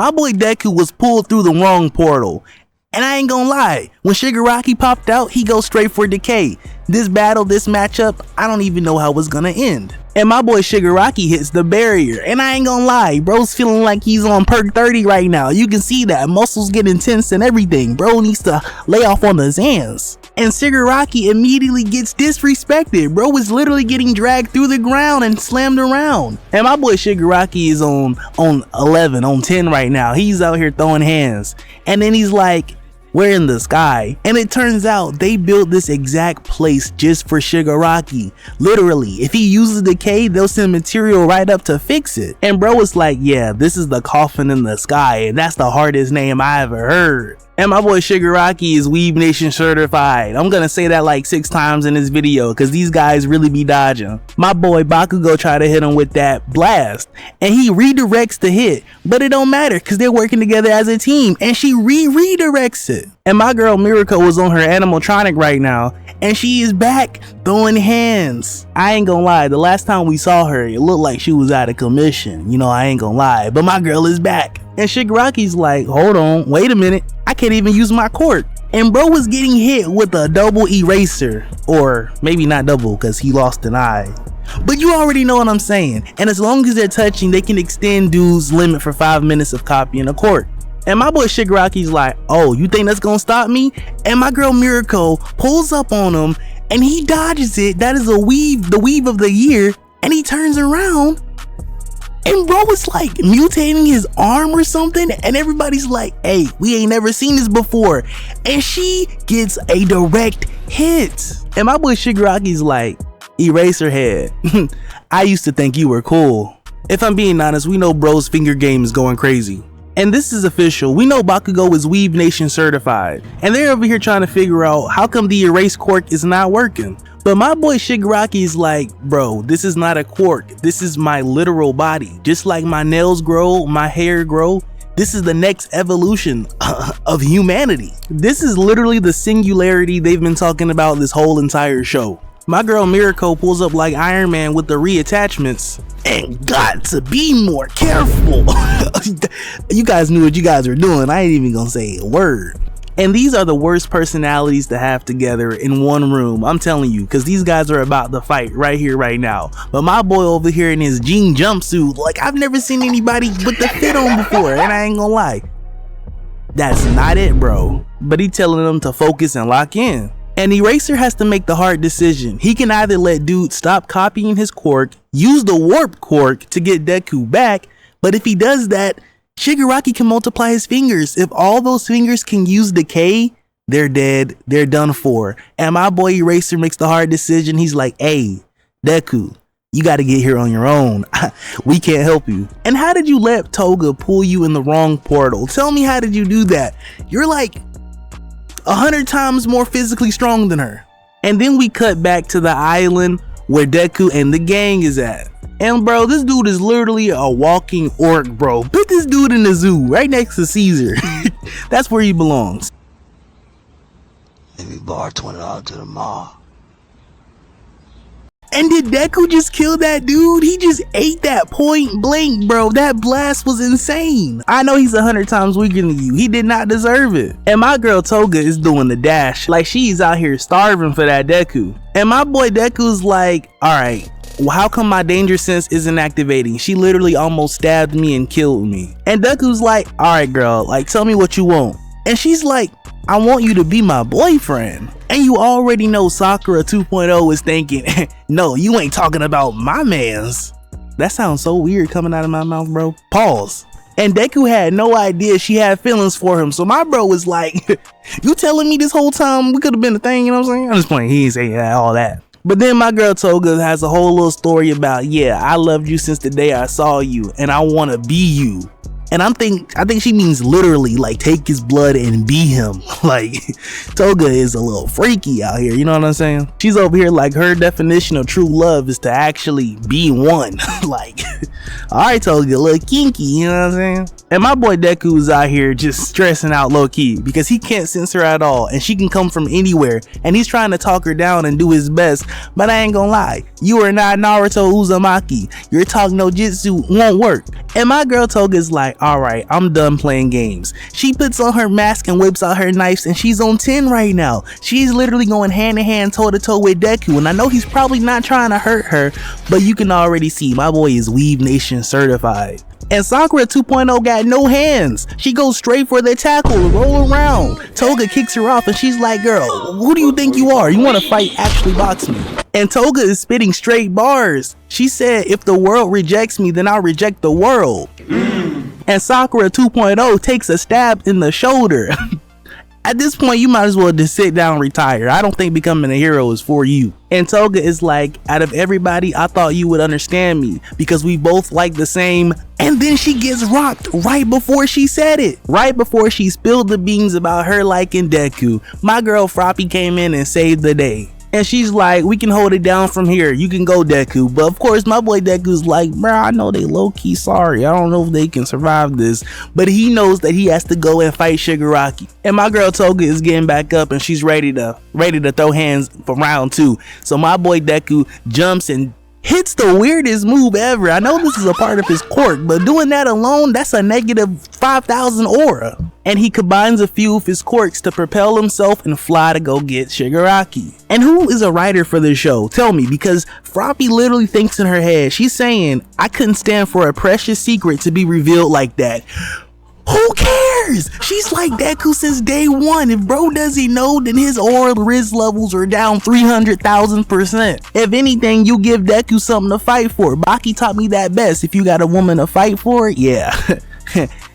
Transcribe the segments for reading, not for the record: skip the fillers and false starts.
My boy Deku was pulled through the wrong portal. And I ain't gonna lie, when Shigaraki popped out, he goes straight for Decay. This battle, this matchup, I don't even know how it's gonna end. And my boy Shigaraki hits the barrier, and I ain't gonna lie, bro's feeling like he's on perk 30 right now. You can see that, muscles get intense and everything. Bro needs to lay off on the Zans. And Shigaraki immediately gets disrespected. Bro was literally getting dragged through the ground and slammed around. And my boy Shigaraki is on 11, on 10 right now. He's out here throwing hands. And then he's like, we're in the sky. And it turns out they built this exact place just for Shigaraki. Literally, if he uses Decay, they'll send material right up to fix it. And bro was like, yeah, this is the coffin in the sky, and that's the hardest name I ever heard. And my boy Shigaraki is Weeb Nation certified. I'm gonna say that like 6 times in this video because these guys really be dodging. My boy Bakugo tried to hit him with that blast and he redirects the hit, but it don't matter because they're working together as a team and she redirects it. And my girl Mirako was on her animatronic right now and she is back throwing hands. I ain't gonna lie, the last time we saw her, it looked like she was out of commission. You know, I ain't gonna lie, but my girl is back. And Shigaraki's like, hold on, wait a minute, I can't even use my quirk. And bro was getting hit with a double eraser, or maybe not double because he lost an eye. But you already know what I'm saying. And as long as they're touching, they can extend dude's limit for 5 minutes of copying a quirk. And my boy Shigaraki's like, oh, you think that's gonna stop me? And my girl Mirako pulls up on him and he dodges it. That is the weave of the year. And he turns around and bro was like mutating his arm or something. And everybody's like, hey, we ain't never seen this before. And she gets a direct hit. And my boy Shigaraki's like, Eraserhead, I used to think you were cool. If I'm being honest, we know bro's finger game is going crazy. And this is official, we know Bakugo is Weeb Nation certified. And they're over here trying to figure out how come the erase quirk is not working. But my boy Shigaraki is like, bro, this is not a quirk. This is my literal body. Just like my nails grow, my hair grow. This is the next evolution of humanity. This is literally the singularity they've been talking about this whole entire show. My girl Mirako pulls up like Iron Man with the reattachments and got to be more careful. You guys knew what you guys were doing. I ain't even gonna say a word. And these are the worst personalities to have together in one room, I'm telling you, because these guys are about to fight right here, right now. But my boy over here in his jean jumpsuit, like I've never seen anybody with the fit on before, and I ain't gonna lie, that's not it, bro. But he telling them to focus and lock in. And Eraser has to make the hard decision. He can either let dude stop copying his quirk, use the warp quirk to get Deku back, but if he does that, Shigaraki can multiply his fingers. If all those fingers can use Decay, they're dead, they're done for. And my boy Eraser makes the hard decision. He's like, hey, Deku, you gotta get here on your own. We can't help you. And how did you let Toga pull you in the wrong portal? Tell me, how did you do that? You're like 100 times more physically strong than her. And then we cut back to the island where Deku and the gang is at. And bro, this dude is literally a walking orc, bro. Put this dude in the zoo right next to Caesar. That's where he belongs. Maybe borrow $20 to the mall. And did Deku just kill that dude? He just ate that point blank, bro. That blast was insane. I know he's 100 times weaker than you. He did not deserve it. And my girl Toga is doing the dash. Like she's out here starving for that Deku. And my boy Deku's like, all right, well, how come my danger sense isn't activating? She literally almost stabbed me and killed me. And Deku's like, all right, girl, like tell me what you want. And she's like, I want you to be my boyfriend. And you already know Sakura 2.0 is thinking, no, you ain't talking about my mans. That sounds so weird coming out of my mouth, bro. Pause. And Deku had no idea she had feelings for him. So my bro was like, you telling me this whole time we could have been a thing, you know what I'm saying? I'm just playing, he ain't saying all that. But then my girl Toga has a whole little story about, yeah, I loved you since the day I saw you and I want to be you. And I think she means literally, like take his blood and be him. Like Toga is a little freaky out here, you know what I'm saying? She's over here like her definition of true love is to actually be one. Like, all right, Toga, a little kinky, you know what I'm saying? And my boy Deku's out here just stressing out low-key because he can't sense her at all and she can come from anywhere, and he's trying to talk her down and do his best, but I ain't gonna lie, you are not Naruto Uzumaki. Your talk no jutsu won't work. And my girl Toga's like, alright, I'm done playing games. She puts on her mask and whips out her knives, and she's on 10 right now. She's literally going hand to hand, toe to toe with Deku, and I know he's probably not trying to hurt her, but you can already see my boy is Weave Nation certified. And Sakura 2.0 got no hands. She goes straight for the tackle, roll around. Toga kicks her off and she's like, girl, who do you think you are? You want to fight? Actually box me. And Toga is spitting straight bars. She said, if the world rejects me, then I'll reject the world. And Sakura 2.0 takes a stab in the shoulder. At this point, you might as well just sit down and retire. I don't think becoming a hero is for you. And Toga is like, out of everybody, I thought you would understand me because we both like the same. And then she gets rocked right before she said it. Right before she spilled the beans about her liking Deku, my girl Froppy came in and saved the day. And she's like, we can hold it down from here. You can go, Deku. But of course, my boy Deku's like, bro, I know they low-key sorry. I don't know if they can survive this. But he knows that he has to go and fight Shigaraki. And my girl Toga is getting back up and she's ready to throw hands for round 2. So my boy Deku jumps and hits the weirdest move ever. I know this is a part of his quirk, but doing that alone, that's a negative 5,000 aura. And he combines a few of his quirks to propel himself and fly to go get Shigaraki. And who is a writer for this show? Tell me, because Froppy literally thinks in her head, she's saying, I couldn't stand for a precious secret to be revealed like that. Who cares? She's like Deku since day one. If bro doesn't know, then his aura Riz levels are down 300,000%. If anything, you give Deku something to fight for. Baki taught me that best. If you got a woman to fight for, yeah,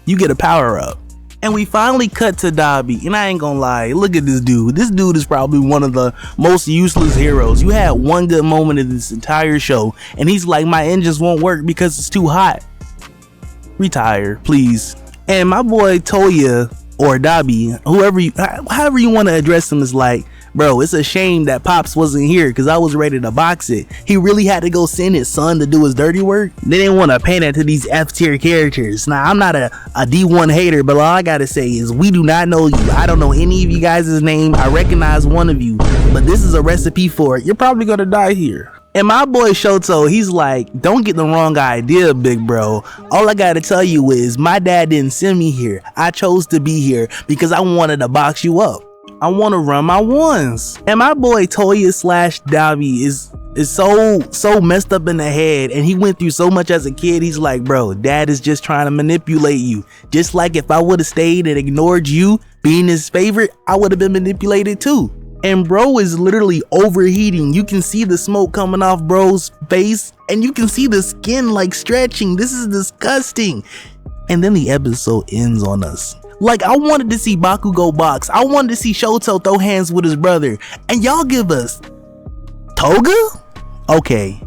you get a power up. And we finally cut to Dabi, and I ain't gonna lie, look at this dude. This dude is probably one of the most useless heroes. You had one good moment in this entire show, and he's like, my engines won't work because it's too hot. Retire, please. And my boy Toya, or Dabi, however you want to address him, is like, bro, it's a shame that Pops wasn't here because I was ready to box it. He really had to go send his son to do his dirty work. They didn't want to pay that to these F-tier characters. Now, I'm not a D1 hater, but all I gotta say is we do not know you. I don't know any of you guys' name. I recognize one of you, but this is a recipe for it. You're probably gonna die here. And my boy Shoto, he's like, don't get the wrong idea, big bro. All I gotta tell you is my dad didn't send me here. I chose to be here because I wanted to box you up. I want to run my ones. And my boy Toya / Dabi is so messed up in the head, and he went through so much as a kid. He's like, bro, dad is just trying to manipulate you. Just like if I would have stayed and ignored you being his favorite, I would have been manipulated too. And bro is literally overheating. You can see the smoke coming off bro's face, and you can see the skin like stretching. This is disgusting. And then the episode ends on us. Like, I wanted to see Bakugo box. I wanted to see Shoto throw hands with his brother. And y'all give us Toga? Okay,